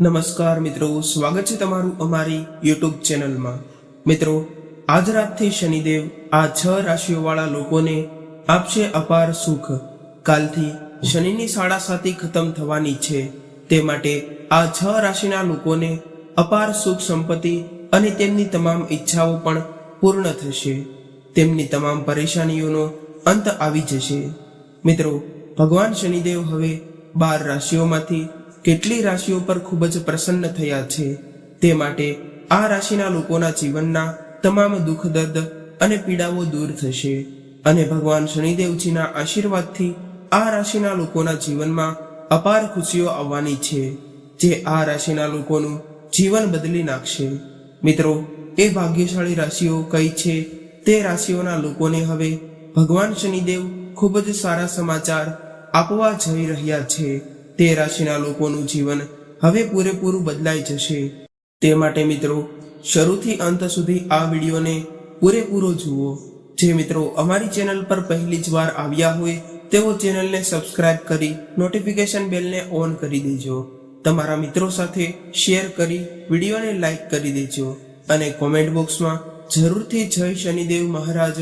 નમસ્કાર મિત્રો, સ્વાગત છે તમારું અમારી યુટ્યુબ ચેનલમાં। મિત્રો, આજ રાતથી શનિદેવ આ 6 રાશિઓવાળા લોકોને આપશે અપાર સુખ। કાલથી શનિની સાડાસાતી ખતમ થવાની છે, તે માટે આ 6 રાશિના લોકોને અપાર સુખ સંપત્તિ અને તેમની તમામ ઈચ્છાઓ પણ પૂર્ણ થશે। તેમની તમામ પરેશાનીઓનો અંત આવી જશે। મિત્રો, ભગવાન શનિદેવ હવે 12 રાશિઓમાંથી કેટલી રાશિઓ પર ખૂબ જ પ્રસન્ન થયા છે, તે માટે આ રાશિના લોકોના જીવનના તમામ દુઃખ દર્દ અને પીડાઓ દૂર થશે અને ભગવાન શનિદેવજીના આશીર્વાદથી આ રાશિના લોકોના જીવનમાં અપાર ખુશીઓ આવવાની છે, જે આ રાશિના લોકોનું જીવન બદલી નાખશે। મિત્રો, એ ભાગ્યશાળી રાશિઓ કઈ છે, તે રાશિઓના લોકોને હવે ભગવાન શનિદેવ ખૂબ જ સારા સમાચાર આપવા જઈ રહ્યા છે। તે રાશિના લોકોનું જીવન હવે પૂરેપૂરું બદલાઈ જશે। તે માટે મિત્રો, શરૂથી અંત સુધી આ વિડીયોને પૂરેપૂરો જુઓ। જે મિત્રો અમારી ચેનલ પર પહેલી જ વાર આવ્યા હોય તેઓ ચેનલને સબસ્ક્રાઇબ કરી નોટિફિકેશન બેલને ઓન કરી દેજો। તમારા મિત્રો સાથે શેર કરી વિડીયોને લાઈક કરી દેજો અને કોમેન્ટ બોક્સમાં જરૂરથી જય શનિદેવ મહારાજ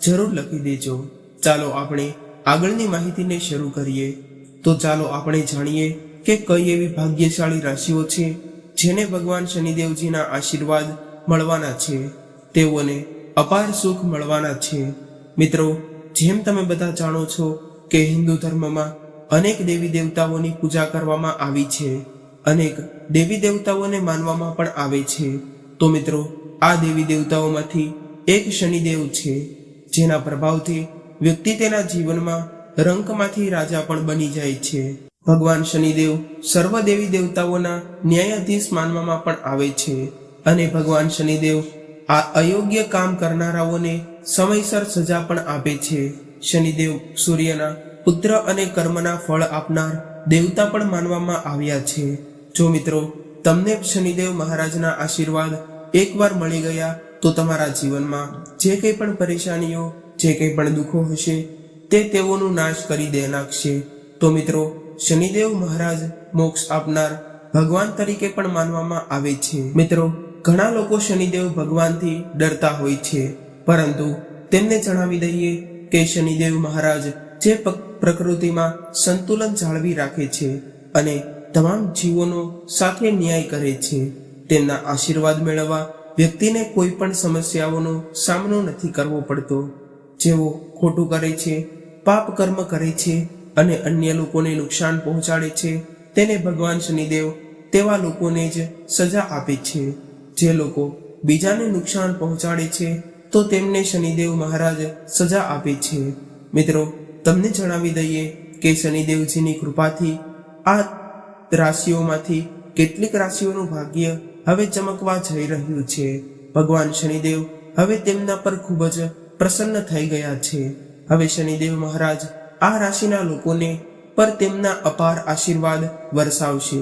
જરૂર લખી દેજો। ચાલો આપણે આગળની માહિતીને શરૂ કરીએ। તો ચાલો આપણે જાણીએ કે કઈ એવી ભાગ્યશાળી રાશિઓ છે જેને ભગવાન શનિદેવજીના આશીર્વાદ મળવાના છે, તેઓને અપાર સુખ મળવાના છે। મિત્રો, જેમ તમે બધા જાણો છો કે હિન્દુ ધર્મમાં અનેક દેવી દેવતાઓની પૂજા કરવામાં આવી છે, અનેક દેવી દેવતાઓને માનવામાં પણ આવે છે। તો મિત્રો, આ દેવી દેવતાઓમાંથી એક શનિદેવ છે, જેના પ્રભાવથી વ્યક્તિ તેના જીવનમાં રંકમાંથી રાજા પણ બની જાય છે। ભગવાન શનિદેવ સર્વ દેવી દેવતાઓના ન્યાયાધીશ માનવામાં પણ આવે છે અને ભગવાન શનિદેવ આ અયોગ્ય કામ કરનારાઓને સમયસર સજા પણ આપે છે। શનિદેવ સૂર્યના પુત્ર અને કર્મના ફળ આપનાર દેવતા પણ માનવામાં આવ્યા છે। જો મિત્રો, તમને શનિદેવ મહારાજના આશીર્વાદ એકવાર મળી ગયા તો તમારા જીવનમાં જે કંઈ પણ પરેશાનીઓ, જે કંઈ પણ દુઃખો હશે તે તેઓનું નાશ કરી દે નાખશે। તો મિત્રો, શનિદેવ મહારાજ મોક્ષ આપનાર ભગવાન તરીકે પણ માનવામાં આવે છે। મિત્રો, ઘણા લોકો શનિદેવ ભગવાનથી ડરતા હોય છે, પરંતુ તેમને જણાવી દઈએ કે શનિદેવ મહારાજ જે પ્રકૃતિમાં સંતુલન જાળવી રાખે છે અને તમામ જીવોનો સાથે ન્યાય કરે છે, તેમના આશીર્વાદ મેળવવા વ્યક્તિને કોઈ પણ સમસ્યાઓનો સામનો નથી કરવો પડતો। જેઓ ખોટું કરે છે, પાપ કર્મ કરે છે અને અન્ય લોકોને નુકસાન પહોંચાડે છે, તેને ભગવાન શનિદેવ તેવા લોકોને જ સજા આપે છે। જે લોકો બીજાને નુકસાન પહોંચાડે છે તો તેમને શનિદેવ મહારાજ સજા આપે છે। મિત્રો, તમને જણાવી દઈએ કે શનિદેવજીની કૃપાથી આ રાશિઓમાંથી કેટલીક રાશિઓનું ભાગ્ય હવે ચમકવા જઈ રહ્યું છે। ભગવાન શનિદેવ હવે તેમના પર ખૂબ જ પ્રસન્ન થઈ ગયા છે। હવે શનિદેવ મહારાજ આ રાશિના લોકોને પર તેમના અપાર આશીર્વાદ વરસાવશે।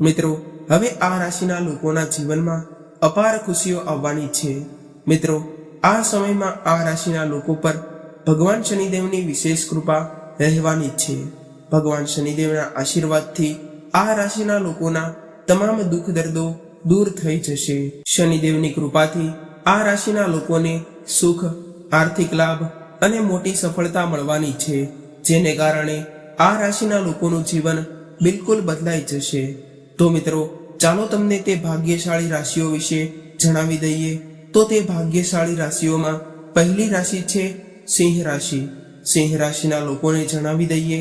મિત્રો, હવે આ રાશિના લોકોના જીવનમાં અપાર ખુશીઓ આવવાની છે। મિત્રો, આ સમયમાં આ રાશિના લોકો પર ભગવાન શનિદેવની વિશેષ કૃપા રહેવાની છે। ભગવાન શનિદેવના આશીર્વાદથી આ રાશિના લોકોના તમામ દુઃખ દર્દો દૂર થઈ જશે। શનિદેવની કૃપાથી આ રાશિના લોકોને સુખ, આર્થિક લાભ અને મોટી સફળતા મળવાની છે, જેને કારણે આ રાશિના લોકોનું જીવન બિલકુલ બદલાઈ જશે। તો મિત્રો, ચાલો તમને તે ભાગ્યશાળી રાશિઓ વિશે જણાવી દઈએ। તો તે ભાગ્યશાળી રાશિઓમાં પહેલી રાશિ છે સિંહ રાશિ। સિંહ રાશિના લોકોને જણાવી દઈએ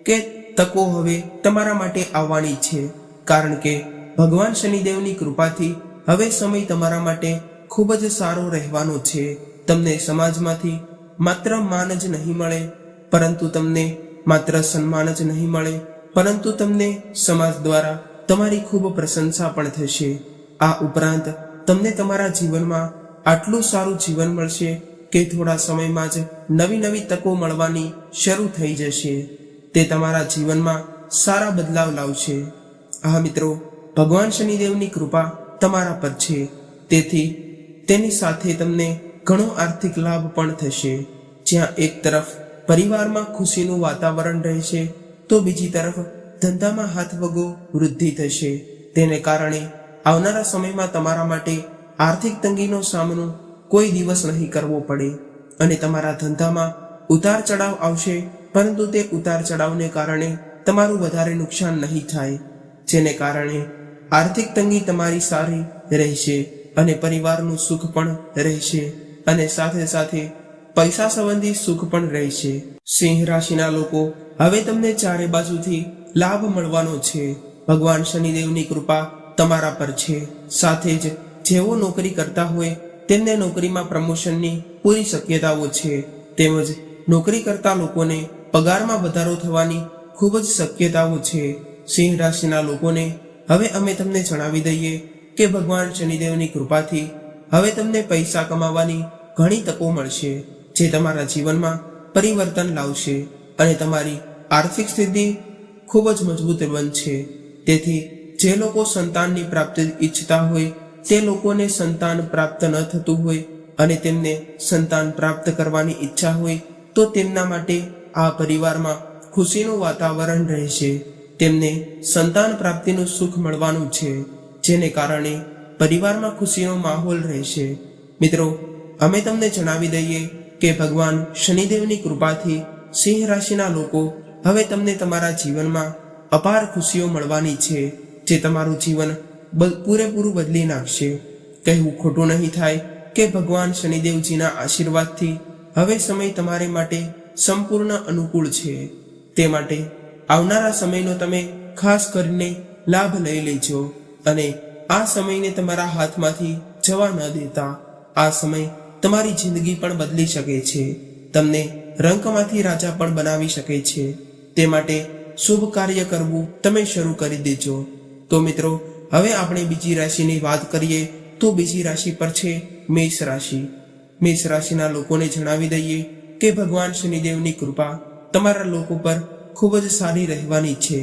કે તકો હવે તમારા માટે આવવાની છે, કારણ કે ભગવાન શનિદેવની કૃપાથી હવે સમય તમારા માટે ખૂબ જ સારો રહેવાનો છે। તમને સમાજમાંથી માત્ર માન જ નહીં મળે, પરંતુ તમને માત્ર સન્માન જ નહીં મળે, પરંતુ તમને સમાજ દ્વારા તમારી ખૂબ પ્રશંસા પણ થશે। આ ઉપરાંત તમને તમારા જીવનમાં આટલું સારું જીવન મળશે કે થોડા સમયમાં જ નવી નવી તકો મળવાની શરૂ થઈ જશે। તે તમારા જીવનમાં સારા બદલાવ લાવશે। હા મિત્રો, ભગવાન શનિદેવની કૃપા તમારા પર છે, તેથી તેની સાથે તમને ઘણો આર્થિક લાભ પણ થશે। જ્યાં એક તરફ પરિવારમાં ખુશીનું વાતાવરણ રહેશે તો બીજી તરફ ધંધામાં હાથવગો વૃદ્ધિ થશે। તેને કારણે આવનારા સમયમાં તમારા માટે આર્થિક તંગીનો સામનો કોઈ દિવસ નહીં કરવો પડે અને તમારા ધંધામાં ઉતાર ચડાવ આવશે, પરંતુ તે ઉતાર ચડાવને કારણે તમારું વધારે નુકસાન નહીં થાય, જેને કારણે આર્થિક તંગી તમારી સારી રહેશે અને પરિવારનું સુખ પણ રહેશે અને સાથે સાથે પૈસા સંબંધી સુખ પણ રહેશે. સિંહ રાશિના લોકો, હવે તમને ચારે બાજુથી લાભ મળવાનો છે. ભગવાન શનિદેવની કૃપા તમારા પર છે. સાથે જ જેઓ નોકરી કરતા હોય તેમને નોકરીમાં પ્રમોશનની પૂરી શક્યતાઓ છે, તેમજ નોકરી કરતા લોકોને પગારમાં વધારો થવાની ખૂબ જ શક્યતાઓ છે. સિંહ રાશિના લોકોને હવે અમે તમને જણાવી દઈએ કે ભગવાન શનિદેવની કૃપાથી હવે તમને પૈસા કમાવાની ઘણી તકો મળશે, જે તમારા જીવનમાં પરિવર્તન લાવશે અને તમારી આર્થિક સ્થિતિ ખૂબ જ મજબૂત બનશે. તેથી જે લોકો સંતાનની પ્રાપ્તિ ઈચ્છતા હોય તે લોકોને સંતાન પ્રાપ્ત ન થતું હોય અને તેમને સંતાન પ્રાપ્ત કરવાની ઈચ્છા હોય તો તેમના માટે આ પરિવારમાં ખુશીનું વાતાવરણ રહેશે. તેમને સંતાન પ્રાપ્તિનું સુખ મળવાનું છે, જેને કારણે પરિવારમાં ખુશીનો માહોલ રહેશે. મિત્રો, અમે તમને જણાવી દઈએ કે ભગવાન શનિદેવની કૃપાથી સિંહ રાશિના લોકો, હવે તમને તમારા જીવનમાં અપાર ખુશીઓ મળવાની છે, જે તમારું જીવન પૂરેપૂરું બદલી નાખશે. કહેવું ખોટું નહીં થાય કે ભગવાન શનિદેવજીના આશીર્વાદથી હવે સમય તમારે માટે સંપૂર્ણ અનુકૂળ છે. તે માટે આવનારા સમયનો તમે ખાસ કરીને લાભ લઈ લેજો અને આ સમયને તમારા હાથમાંથી જવા ન દેતા. આ સમય તમારી જિંદગી પણ બદલી શકે છે, તમને રંકમાંથી રાજા પણ બનાવી શકે છે. તે માટે શુભ કાર્ય કરવું તમે શરૂ કરી દેજો. તો મિત્રો, હવે આપણે બીજી રાશિની વાત કરીએ તો બીજી રાશિ પર છે મેષ રાશિ. મેષ રાશિના લોકોને જણાવી દઈએ કે ભગવાન શનિદેવની કૃપા તમારા લોકો પર ખૂબ જ સારી રહેવાની છે.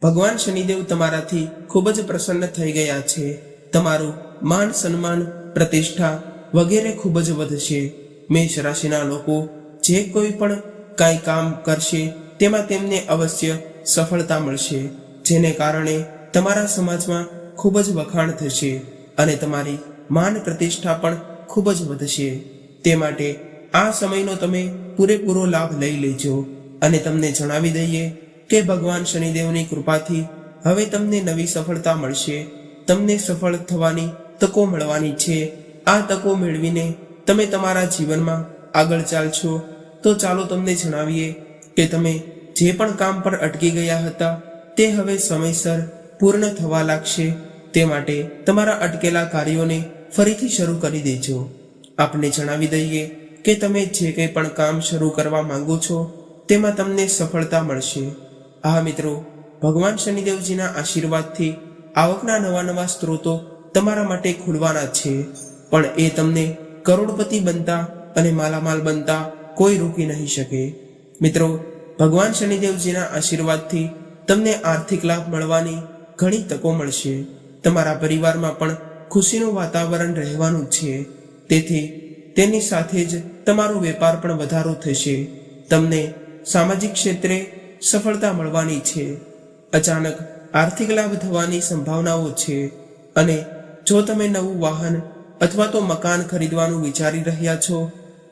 ભગવાન શનિદેવ તમારાથી ખૂબ જ પ્રસન્ન થઈ ગયા છે. તમારું માન સન્માન, પ્રતિષ્ઠા વગેરે ખૂબ જ વધશે. મેષ રાશિના લોકો જે કોઈ પણ કાંઈ કામ કરશે તેમાં તેમને અવશ્ય સફળતા મળશે, જેને કારણે તમારા સમાજમાં ખૂબ જ વખાણ થશે અને તમારી માન પ્રતિષ્ઠા પણ ખૂબ જ વધશે. તે માટે આ સમયનો તમે પૂરેપૂરો લાભ લઈ લેજો અને તમને જણાવી દઈએ કે ભગવાન શનિદેવની કૃપાથી હવે તમને નવી સફળતા મળશે. તમને સફળ થવાની તકો મળવાની છે. આ તકો મેળવીને તમે તમારા જીવનમાં આગળ ચાલશો. તો ચાલો તમને જણાવીએ કે તમે જે પણ કામ પર અટકી ગયા હતા તે હવે સમયસર પૂર્ણ થવા લાગશે. તે માટે તમારા અટકેલા કાર્યોને ફરીથી શરૂ કરી દેજો. આપને જણાવી દઈએ કે તમે જે કંઈ પણ કામ શરૂ કરવા માંગો છો તેમાં તમને સફળતા મળશે. આ મિત્રો, ભગવાન શનિદેવજીના આશીર્વાદથી આવકના નવા સ્ત્રોતો તમારા માટે ખુલવાના છે, પણ એ તમને કરોડપતિ બનતા અને માલામાલ બનતા કોઈ રોકી નહીં શકે. મિત્રો, ભગવાન શનિદેવજીના આશીર્વાદથી તમને આર્થિક લાભ મળવાની ઘણી તકો મળશે. તમારા પરિવારમાં પણ ખુશીનું વાતાવરણ રહેવાનું છે. તેથી તેની સાથે જ તમારો વેપાર પણ વધારો થશે. તમને સામાજિક ક્ષેત્રે સફળતા મળવાની છે. અચાનક આર્થિક લાભ થવાની સંભાવનાઓ છે અને જો તમે નવું વાહન અથવા તો મકાન ખરીદવાનું વિચારી રહ્યા છો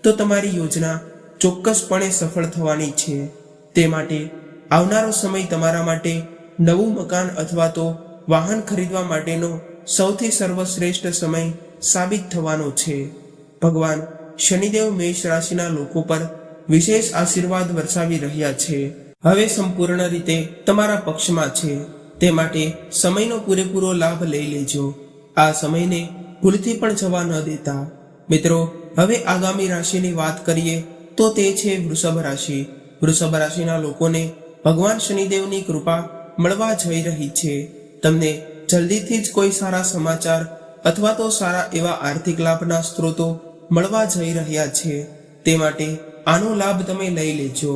તો તમારી યોજના ચોક્કસપણે સફળ થવાની છે. તે માટે આવનારો સમય તમારા માટે નવું મકાન અથવા તો વાહન ખરીદવા માટેનો સૌથી સર્વશ્રેષ્ઠ સમય સાબિત થવાનો છે. ભગવાન શનિદેવ મેષ રાશિના લોકો પર વિશેષ આશીર્વાદ વરસાવી રહ્યા છે. હવે સંપૂર્ણ રીતે તમારા પક્ષમાં છે. તે માટે સમયનો પૂરેપૂરો લાભ લઈ લેજો. આ સમયને ભૂલથી પણ જવા ન દેતા. મિત્રો, હવે આગામી રાશિની વાત કરીએ તો તે છે વૃષભ રાશિ. વૃષભ રાશિના લોકોને ભગવાન શનિદેવની કૃપા મળવા જઈ રહી છે. તમને જલ્દીથી જ કોઈ સારા સમાચાર અથવા તો સારા એવા આર્થિક લાભના સ્ત્રોતો મળવા જઈ રહ્યા છે. તે માટે આનો લાભ તમે લઈ લેજો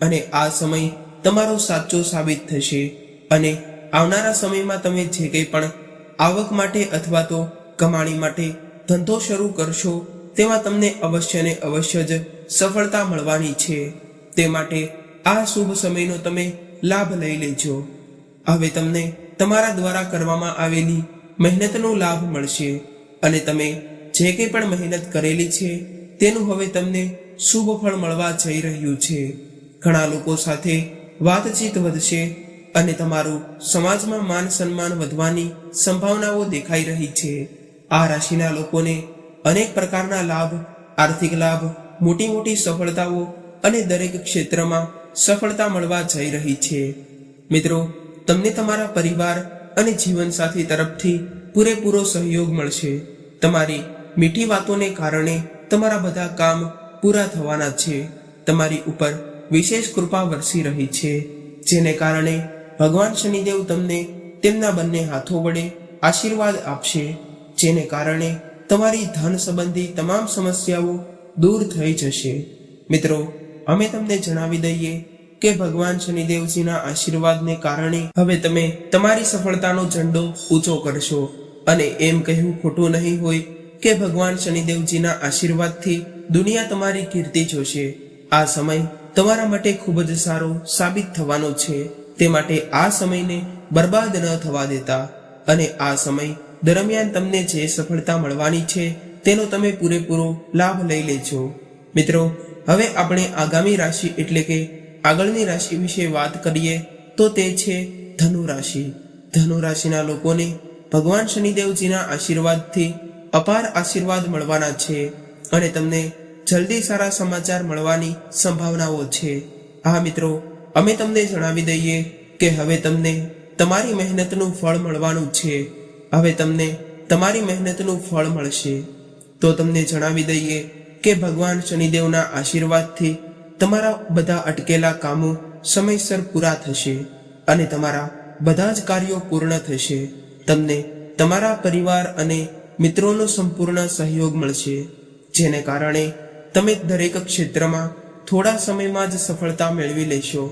અને આ સમય તમારો સાચો સાબિત થશે અને આવનારા સમયમાં તમે જે કંઈ પણ આવક માટે અથવા તો કમાણી માટે ધંધો શરૂ કરશો તેમાં તમને અવશ્ય ને અવશ્ય જ સફળતા મળવાની છે. તે માટે આ શુભ સમયનો તમે લાભ લઈ લેજો. હવે તમને તમારા દ્વારા કરવામાં આવેલી મહેનતનો લાભ મળશે અને તમે જે કંઈ પણ મહેનત કરેલી છે તેનું હવે તમને શુભ ફળ મળવા જઈ રહ્યું છે. ઘણા લોકો સાથે વાતચીત વધશે અને તમારું સમાજમાં માન સન્માન વધવાની સંભાવનાઓ દેખાઈ રહી છે. આ રાશિના લોકોને અનેક પ્રકારના લાભ, આર્થિક લાભ, મોટી મોટી સફળતાઓ અને દરેક ક્ષેત્રમાં સફળતા મળવા જઈ રહી છે. મિત્રો, તમને તમારા પરિવાર અને જીવનસાથી તરફથી પૂરેપૂરો સહયોગ મળશે. તમારી મીઠી વાતોને કારણે તમારા બધા કામ પૂરા થવાના છે. તમારી ઉપર વિશેષ કૃપા વરસી રહી છે, જેને કારણે ભગવાન શનિદેવ તમને તેમના બંને હાથો વડે આશીર્વાદ આપશે, જેને કારણે તમારી ધન સંબંધી તમામ સમસ્યાઓ દૂર થઈ જશે. મિત્રો, અમે તમને જણાવી દઈએ કે ભગવાન શનિદેવજીના આશીર્વાદને કારણે હવે તમે તમારી સફળતાનો ઝંડો ઊંચો કરશો. અને એમ કહેવું ખોટું નહીં હોય કે ભગવાન શનિદેવજીના આશીર્વાદથી દુનિયા તમારી કીર્તિ જોશે. આ સમય તમારા માટે ખૂબ જ સારો સાબિત થવાનો છે. તે માટે આ સમયને બરબાદ ન થવા દેતા અને આ સમય દરમિયાન તમને જે સફળતા મળવાની છે તેનો તમે પૂરેપૂરો લાભ લઈ લેજો. મિત્રો, હવે આપણે આગામી રાશિ એટલે કે આગળની રાશિ વિશે વાત કરીએ તો તે છે ધનુ રાશિ. ધનુ રાશિના લોકોને ભગવાન શનિદેવજીના આશીર્વાદથી અપાર આશીર્વાદ મળવાના છે અને તમને જલ્દી સારા સમાચાર મળવાની સંભાવનાઓ છે. હા મિત્રો, અમે તમને જણાવી દઈએ કે હવે તમને તમારી મહેનતનું ફળ મળવાનું છે. હવે તમને તમારી મહેનતનું ફળ મળશે. તો તમને જણાવી દઈએ કે ભગવાન શનિદેવના આશીર્વાદથી તમારા બધા અટકેલા કામો સમયસર પૂરા થશે અને તમારા બધા જ કાર્યો પૂર્ણ થશે. તમને તમારા પરિવાર અને મિત્રોનો સંપૂર્ણ સહયોગ મળશે, જેને કારણે તમે દરેક ક્ષેત્રમાં થોડા સમયમાં જ સફળતા મેળવી લેશો.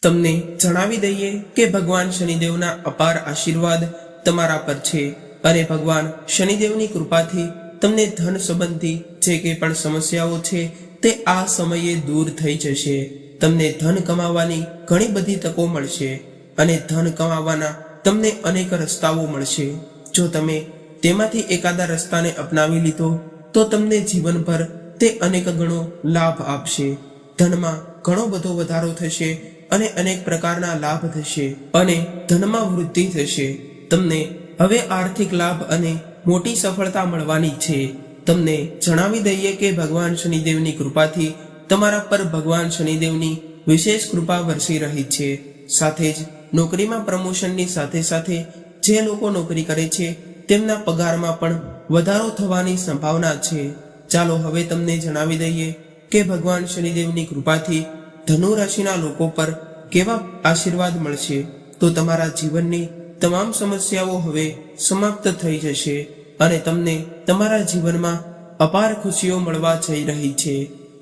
તમને જણાવી દઈએ કે ભગવાન શનિદેવના અપાર આશીર્વાદ તમારા પર છે અને ભગવાન શનિદેવની કૃપાથી તમને ધન સંબંધી જે કંઈ પણ સમસ્યાઓ છે તે આ સમયે દૂર થઈ જશે. તમને ધન કમાવાની ઘણી બધી તકો મળશે અને ધન કમાવાના તમને અનેક રસ્તાઓ મળશે. જો તમે તેમાંથી એકાદા રસ્તાને અપનાવી લીધો તો તમને જીવનભર તે અનેક ગણો લાભ આપશે. ધનમાં ઘણો બધો વધારો થશે અને અનેક પ્રકારના લાભ થશે અને ધનમાં વૃદ્ધિ થશે. તમને હવે આર્થિક લાભ અને મોટી સફળતા મળવાની છે. તમને જણાવી દઈએ કે ભગવાન શનિદેવની કૃપાથી તમારા પર ભગવાન શનિદેવની વિશેષ કૃપા વરસી રહી છે. સાથે જ નોકરીમાં પ્રમોશનની સાથે સાથે જે લોકો નોકરી કરે છે તેમના પગારમાં પણ વધારો થવાની સંભાવના છે. ચાલો હવે તમને જણાવી દઈએ કે ભગવાન શનિદેવની કૃપાથી ધનુ રાશિના લોકો પર કેવા આશીર્વાદ મળશે. તો તમારા જીવનની તમામ સમસ્યાઓ હવે સમાપ્ત થઈ જશે અને તમને તમારા જીવનમાં અપાર ખુશીઓ મળવા જઈ રહી છે,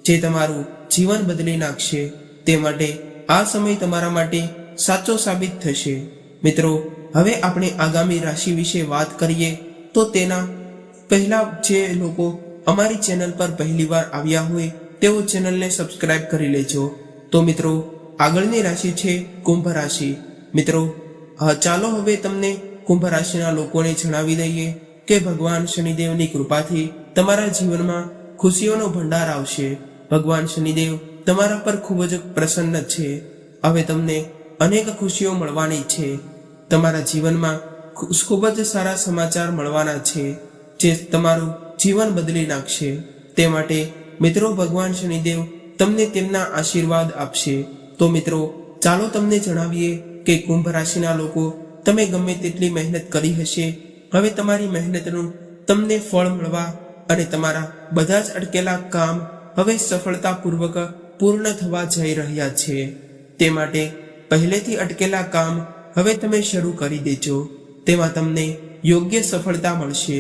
જે તમારું જીવન બદલી નાખશે. તે માટે આ સમય તમારા માટે સાચો સાબિત થશે. મિત્રો, હવે આપણે આગામી રાશિ વિશે વાત કરીએ તો તેના પહેલા જે લોકો અમારી ચેનલ પર પહેલીવાર આવ્યા હોય તેઓ ચેનલને સબસ્ક્રાઇબ કરી લેજો. તો મિત્રો, આગળની રાશિ છે કુંભ રાશિ. મિત્રો, ચાલો હવે તમને કુંભ રાશિના લોકોને જણાવી દઈએ કે ભગવાન શનિદેવની કૃપાથી તમારા જીવનમાં ખુશીઓનો ભંડાર આવશે. ભગવાન શનિદેવ તમારા પર ખૂબ જ પ્રસન્ન છે. હવે તમને અનેક ખુશીઓ મળવાની છે. તમારા જીવનમાં ખૂબ જ સારા સમાચાર મળવાના છે, જે તમારું જીવન બદલી નાખશે. તે માટે મિત્રો, ભગવાન શનિદેવ તમને તેમના આશીર્વાદ આપશે. તો મિત્રો, ચાલો તમને જણાવીએ કે કુંભ રાશિના લોકો, તમે ગમે તેટલી મહેનત કરી હશે, હવે તમારી મહેનતનું તમને ફળ મળવા અને તમારા બધા જ અટકેલા કામ હવે સફળતાપૂર્વક પૂર્ણ થવા જઈ રહ્યા છે. તે માટે પહેલેથી અટકેલા કામ હવે તમે શરૂ કરી દેજો. તેમાં તમને યોગ્ય સફળતા મળશે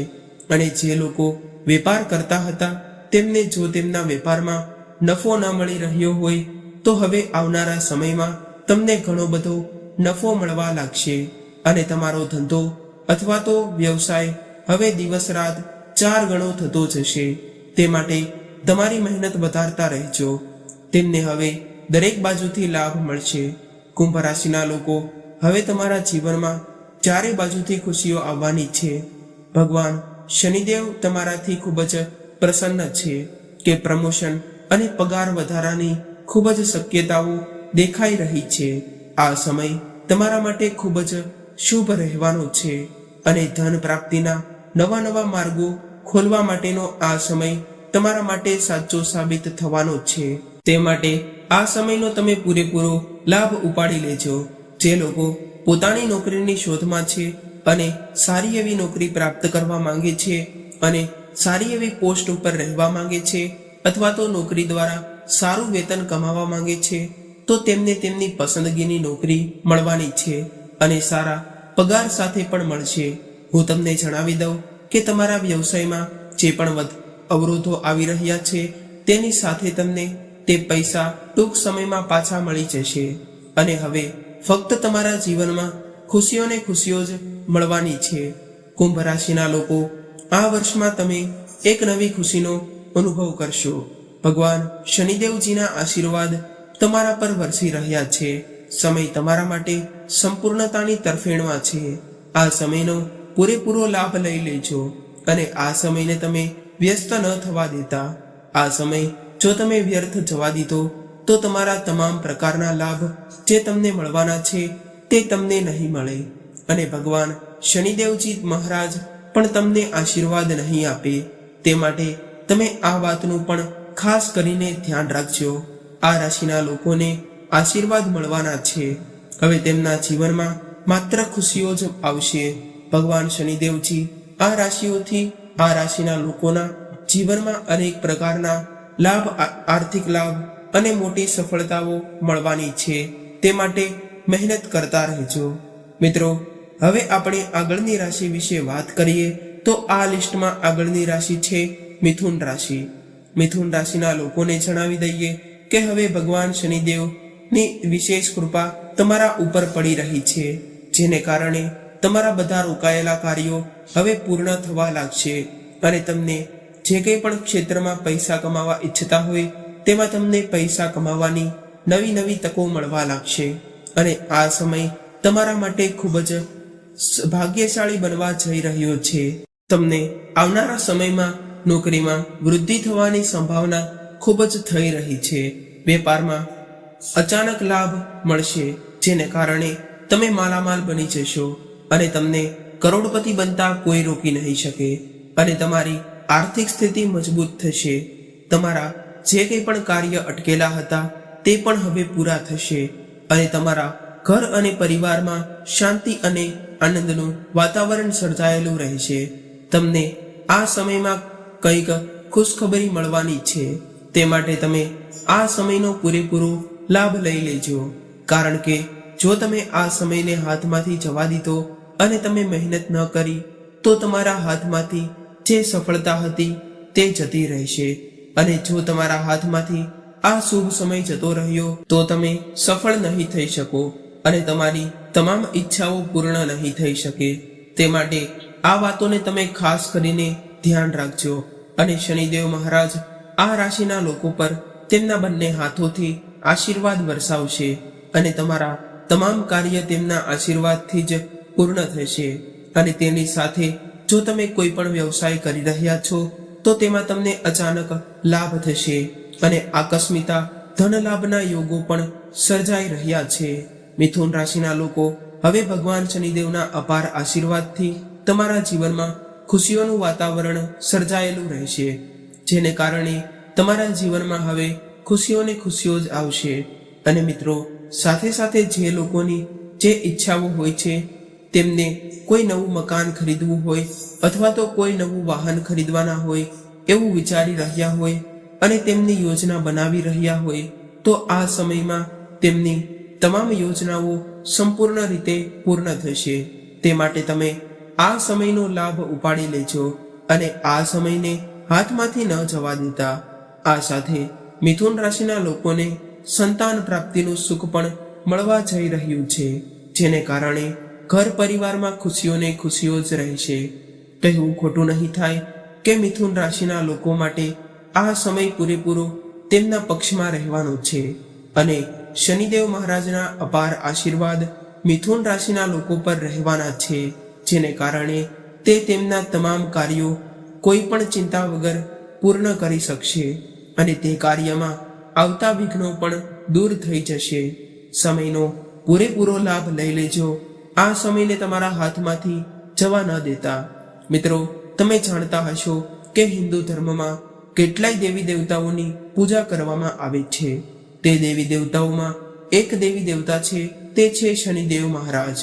અને જે લોકો વેપાર કરતા હતા તેમને જો તેમના વેપારમાં નફો ન મળી રહ્યો હોય તો હવે આવનારા સમયમાં તમને ઘણો બધો નફો મળવા લાગશે અને તમારો ધંધો અથવા તો વ્યવસાય હવે દિવસ રાત 4 ગણો થતો જશે. તે માટે તમારી મહેનત વધારતા રહેજો. તેમને હવે દરેક બાજુથી લાભ મળશે. કુંભ રાશિના લોકો, હવે તમારા જીવનમાં ચારે બાજુથી ખુશીઓ આવવાની છે. ભગવાન શનિદેવ તમારાથી ખૂબ જ પ્રસન્ન છે કે પ્રમોશન અને પગાર વધારાની ખૂબ જ શક્યતાઓ દેખાઈ રહી છે. આ સમય તમારા માટે ખૂબ જ શુભ રહેવાનો છે અને ધન પ્રાપ્તિના નવા નવા માર્ગો ખોલવા માટેનો આ સમય તમારા માટે સાચો સાબિત થવાનો છે. તે માટે આ સમયનો તમે પૂરેપૂરો લાભ ઉપાડી લેજો. જે લોકો પોતાની નોકરીની શોધમાં છે અને સારી એવી નોકરી પ્રાપ્ત કરવા માંગે છે અને સારી એવી પોસ્ટ ઉપર રહેવા માંગે છે અથવા તો નોકરી દ્વારા સારું વેતન કમાવા માંગે છે, તો તેમને તેમની પસંદગીની નોકરી મળવાની છે અને સારા પગાર સાથે પણ મળશે. હું તમને જણાવી દઉં કે તમારા વ્યવસાયમાં જે પણ અવરોધો આવી રહ્યા છે તેની સાથે તમને તે પૈસા ટૂંક સમયમાં પાછા મળી જશે અને હવે ફક્ત તમારા જીવનમાં ખુશીઓને ખુશીઓ જ મળવાની છે. કુંભ રાશિના લોકો, આ વર્ષમાં તમે એક નવી ખુશીનો અનુભવ કરશો. ભગવાન શનિદેવજીના આશીર્વાદ તમારા પર વરસી રહ્યા છે. સમય તમારા માટે સંપૂર્ણતાની તરફેણમાં છે. આ સમયનો પૂરેપૂરો લાભ લઈ લેજો અને આ સમયને તમે વ્યસ્ત ન થવા દેતા. આ સમય જો તમે વ્યર્થ જવા દીધો તો તમારા તમામ પ્રકારના લાભ જે તમને મળવાના છે તે તમને નહીં મળે અને ભગવાન શનિદેવજી મહારાજ પણ તમને આશીર્વાદ નહીં આપે. તે માટે તમે આ વાતનું પણ ખાસ કરીને ધ્યાન રાખજો. આ રાશિના લોકોને આશીર્વાદ મળવાના છે. હવે તેમના જીવનમાં માત્ર ખુશીઓ જ આવશે. ભગવાન શનિદેવજી આ રાશિઓથી આ રાશિના લોકોના જીવનમાં અનેક પ્રકારના લાભ, આર્થિક લાભ અને મોટી સફળતાઓ મળવાની છે. તે માટે મહેનત કરતા રહેજો. મિત્રો, હવે આપણે આગળની રાશિ વિશે વાત કરીએ તો આ લિસ્ટમાં આગળની રાશિ છે મિથુન રાશિ. મિથુન રાશિના લોકોને જણાવી દઈએ કે હવે ભગવાન શનિદેવની વિશેષ કૃપા તમારા ઉપર પડી રહી છે, જેને કારણે તમારા બધા રોકાયેલા કાર્યો હવે પૂર્ણ થવા લાગશે અને તમને જે કંઈ પણ ક્ષેત્રમાં પૈસા કમાવા ઈચ્છતા હોય તેમાં તમને પૈસા કમાવાની નવી નવી તકો મળવા લાગશે અને આ સમય તમારા માટે ખૂબ જ ભાગ્યશાળી બનવા જઈ રહ્યો છે. તમને આવનારા સમયમાં નોકરીમાં વૃદ્ધિ થવાની સંભાવના ખૂબ જ થઈ રહી છે. વેપારમાં અચાનક લાભ મળશે, જેને કારણે તમે માલામાલ બની જશો અને તમને કરોડપતિ બનતા કોઈ રોકી નહીં શકે અને તમારી આર્થિક સ્થિતિ મજબૂત થશે. તમારા જે કંઈ પણ કાર્ય અટકેલા હતા તે પણ હવે પૂરા થશે અને તમારા ઘર અને પરિવારમાં શાંતિ અને આનંદનું વાતાવરણ સર્જાયેલું રહેશે. તમને આ સમયમાં કંઈક ખુશખબરી મળવાની છે. તે માટે તમે આ સમયનો પૂરેપૂરો લાભ લઈ લેજો, કારણ કે જો તમે આ સમયને હાથમાંથી જવા દીધો અને તમે મહેનત ન કરી તો તમારા હાથમાંથી જે સફળતા હતી તે જતી રહેશે અને જો તમારા હાથમાંથી આ શુભ સમય જતો રહ્યો તો તમે સફળ નહીં થઈ શકો અને તમારી તમામ ઈચ્છાઓ પૂર્ણ નહીં થઈ શકે. તે માટે આ વાતોને તમે ખાસ કરીને ધ્યાન રાખજો અને શનિદેવ મહારાજ આ રાશિના લોકો પર તેમના બંને હાથોથી આશીર્વાદ વરસાવશે અને તમારા તમામ કાર્ય તેમના આશીર્વાદથી જ પૂર્ણ થશે. અને તેની સાથે જો તમે કોઈ પણ વ્યવસાય કરી રહ્યા છો તો તેમાં તમને અચાનક લાભ થશે અને આકસ્મિકતા ધન લાભના યોગો પણ સર્જાઈ રહ્યા છે. મિથુન રાશિના લોકો, હવે ભગવાન શનિદેવના અપાર આશીર્વાદથી તમારા જીવનમાં ખુશીઓનું વાતાવરણ સર્જાયેલું રહેશે, જેને કારણે તમારા જીવનમાં હવે ખુશીઓને ખુશીઓ જ આવશે. અને મિત્રો, સાથે સાથે જે લોકોની જે ઈચ્છાઓ હોય છે, તેમને કોઈ નવું મકાન ખરીદવું હોય અથવા તો કોઈ નવું વાહન ખરીદવાના હોય એવું વિચારી રહ્યા હોય અને તેમની યોજના બનાવી રહ્યા હોય તો આ સમયમાં તેમની તમામ યોજનાઓ સંપૂર્ણ રીતે પૂર્ણ થશે. તે માટે તમે આ સમયનો લાભ ઉપાડી લેજો અને આ સમયને હાથમાંથી ન જવા દેતા. આ સાથે મિથુન રાશિના લોકોને સંતાન પ્રાપ્તિનું સુખ પણ મળવા જઈ રહ્યું છે, જેને કારણે ઘર પરિવારમાં ખુશીઓને ખુશીઓ જ રહેશે. કહેવું ખોટું નહીં થાય કે મિથુન રાશિના લોકો માટે આ સમય પૂરેપૂરો તેમના પક્ષમાં રહેવાનો છે અને શનિદેવ મહારાજના અપાર આશીર્વાદ મિથુન રાશિના લોકો પર રહેવાના છે, જેને કારણે તે તેમના તમામ કાર્યો કોઈ પણ ચિંતા વગર પૂર્ણ કરી શકશે અને તે કાર્યમાં આવતા વિઘ્નો પણ દૂર થઈ જશે. સમયનો પૂરેપૂરો લાભ લઈ લેજો. આ સમયને તમારા હાથમાંથી જવા ન દેતા. મિત્રો, તમે જાણતા હશો કે હિન્દુ ધર્મમાં કેટલાય દેવી દેવતાઓની પૂજા કરવામાં આવે છે. તે દેવી દેવતાઓમાં એક દેવી દેવતા છે, તે છે શનિદેવ મહારાજ.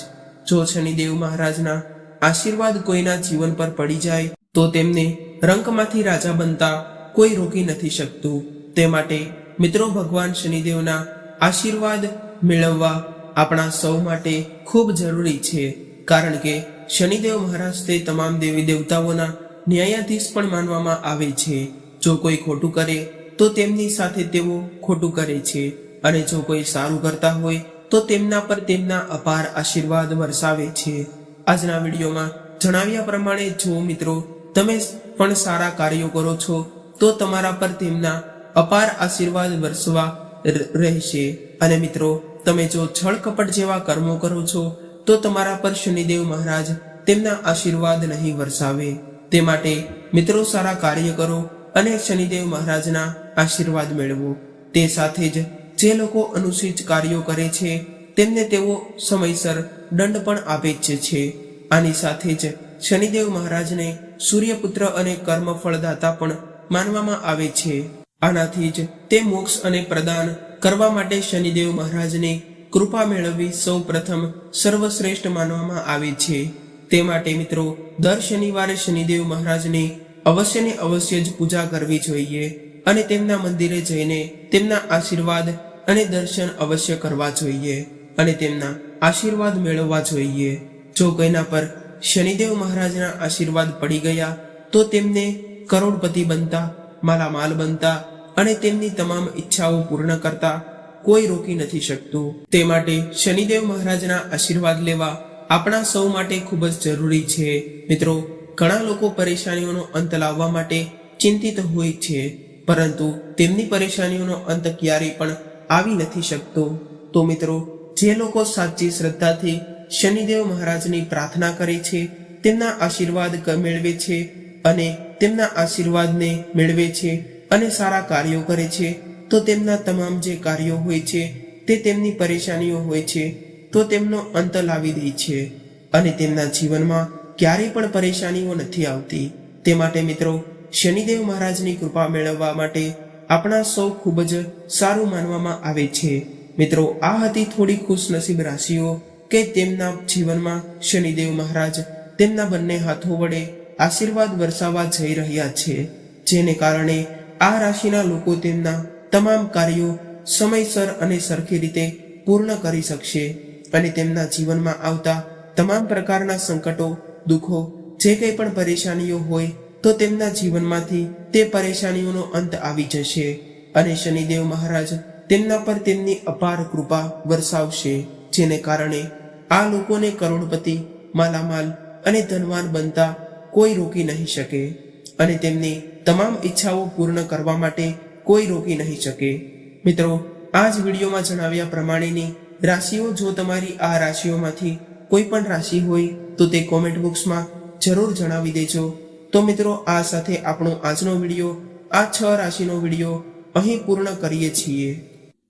જો શનિદેવ મહારાજના આશીર્વાદ કોઈના જીવન પર પડી જાય તો તેમને રંકમાંથી રાજા બનતા કોઈ રોકી નથી શકતું. તે માટે મિત્રો, ભગવાન શનિદેવના આશીર્વાદ મેળવવા આપણા સૌ માટે ખૂબ જરૂરી છે, કારણ કે શનિદેવ મહારાજ તે તમામ દેવી દેવતાઓના ન્યાયાધીશ પણ માનવામાં આવે છે. જો કોઈ ખોટું કરે તો તેમની સાથે તેઓ ખોટું કરે છે, અને જો કોઈ સારું કરતા હોય તો તેમના પર તેમના અપાર આશીર્વાદ વરસાવે છે. આજના વિડીયોમાં જણાવ્યા પ્રમાણે જો મિત્રો તમે પણ સારા કાર્યો કરો છો તો તમારા પર તેમના અપાર આશીર્વાદ વરસવા રહેશે. અને મિત્રો, તમે જો છળ કપટ જેવા કર્મો કરો છો તો તમારા પર શનિદેવ મહારાજ તેમના આશીર્વાદ નહીં વરસાવે. તે માટે મિત્રો, સારા કાર્ય કરો અને શનિદેવ મહારાજના આશીર્વાદ મેળવો. તે સાથે જ જે લોકો અનુચિત કાર્યો કરે છે તેમને તેઓ સમયસર દંડ પણ આપે જ છે. આની સાથે જ શનિદેવ મહારાજને સૂર્યપુત્ર અને કર્મફળદાતા પણ માનવામાં આવે છે. આનાથી જ તે મોક્ષ અને પ્રદાન કરવા માટે શનિદેવ મહારાજની કૃપા મેળવવી સૌ પ્રથમ સર્વશ્રેષ્ઠ માનવામાં આવે છે. તે માટે મિત્રો, દર શનિવારે શનિદેવ મહારાજની અવશ્ય ને અવશ્ય જ પૂજા કરવી જોઈએ અને તેમના મંદિરે જઈને તેમના આશીર્વાદ અને દર્શન અવશ્ય કરવા જોઈએ અને તેમના આશીર્વાદ મેળવવા જોઈએ. જો કોઈના પર શનિદેવ મહારાજના આશીર્વાદ પડી ગયા તો તેમને કરોડપતિ બનતા, માલામાલ બનતા અને તેમની તમામ ઈચ્છાઓ પૂર્ણ કરતા કોઈ રોકી નથી શકતું. તે માટે શનિદેવ મહારાજના આશીર્વાદ લેવા આપણા સૌ માટે ખૂબ જ જરૂરી છે. મિત્રો, ઘણા લોકો પરેશાનીઓનો અંત લાવવા માટે ચિંતિત હોય છે, પરંતુ તેમની પરેશાનીઓનો અંત ક્યારેય પણ આવી નથી શકતો. તો મિત્રો, જે લોકો સાચી શ્રદ્ધાથી શનિદેવ મહારાજની પ્રાર્થના કરે છે, તેમના આશીર્વાદ મેળવે છે અને તેમના આશીર્વાદને મેળવે છે અને સારા કાર્યો કરે છે, તો તેમના તમામ જે કાર્યો હોય છે તે તેમની પરેશાનીઓ હોય છે તો તેમનો અંત લાવી દે છે અને તેમના જીવનમાં ક્યારેય પણ પરેશાનીઓ નથી આવતી. તે માટે મિત્રો, શનિદેવ મહારાજની કૃપા મેળવવા માટે આપણા સૌ ખૂબ જ સારું માનવામાં આવે છે. મિત્રો, આ હતી થોડી ખુશનસીબ રાશિઓ કે તેમના જીવનમાં શનિદેવ મહારાજ તેમના બંને હાથો વડે આશીર્વાદ વરસાવવા જઈ રહ્યા છે, જેને કારણે આ રાશિના લોકો તેમના તમામ કાર્યો સમયસર અને સરખી રીતે પૂર્ણ કરી શકશે અને તેમના જીવનમાં આવતા તમામ પ્રકારના સંકટો, દુઃખો, જે કંઈ પણ પરેશાનીઓ હોય તો તેમના જીવનમાંથી તે પરેશાનીઓનો અંત આવી જશે અને શનિદેવ મહારાજ તેમના પર તેમની અપાર કૃપા વરસાવશે, જેને કારણે આ લોકોને કરોડપતિ, માલામાલ અને ધનવાન બનતા કોઈ રોકી નહીં શકે અને તેમની તમામ ઈચ્છાઓ પૂર્ણ કરવા માટે કોઈ રોકી નહીં શકે. મિત્રો, આ જ વિડીયોમાં જણાવ્યા પ્રમાણેની રાશિઓ જો તમારી આ રાશિઓમાંથી કોઈ પણ રાશિ હોય તો તે કોમેન્ટ બોક્સમાં જરૂર જણાવી દેજો. તો મિત્રો, આ સાથે આપણો આજનો વિડીયો, આ 6 રાશિનો વિડીયો અહીં પૂર્ણ કરીએ છીએ.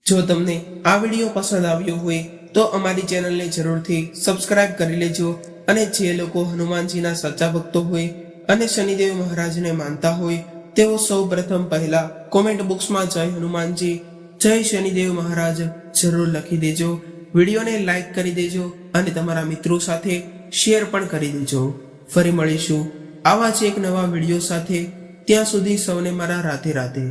જો તમને આ વિડીયો પસંદ આવ્યો હોય તો અમારી ચેનલને જરૂરથી સબસ્ક્રાઇબ કરી લેજો અને જે લોકો હનુમાનજીના સાચા ભક્તો હોય અને શનિદેવ મહારાજને માનતા હોય તેઓ સૌ પ્રથમ પહેલા કોમેન્ટ બોક્સમાં જય હનુમાનજી, જય શનિદેવ મહારાજ જરૂર લખી દેજો. વિડીયોને લાઈક કરી દેજો અને તમારા મિત્રો સાથે શેર પણ કરી દેજો. ફરી મળીશું આવા જ એક નવા વિડીયો સાથે. ત્યાં સુધી સૌને મારા રાધે રાધે.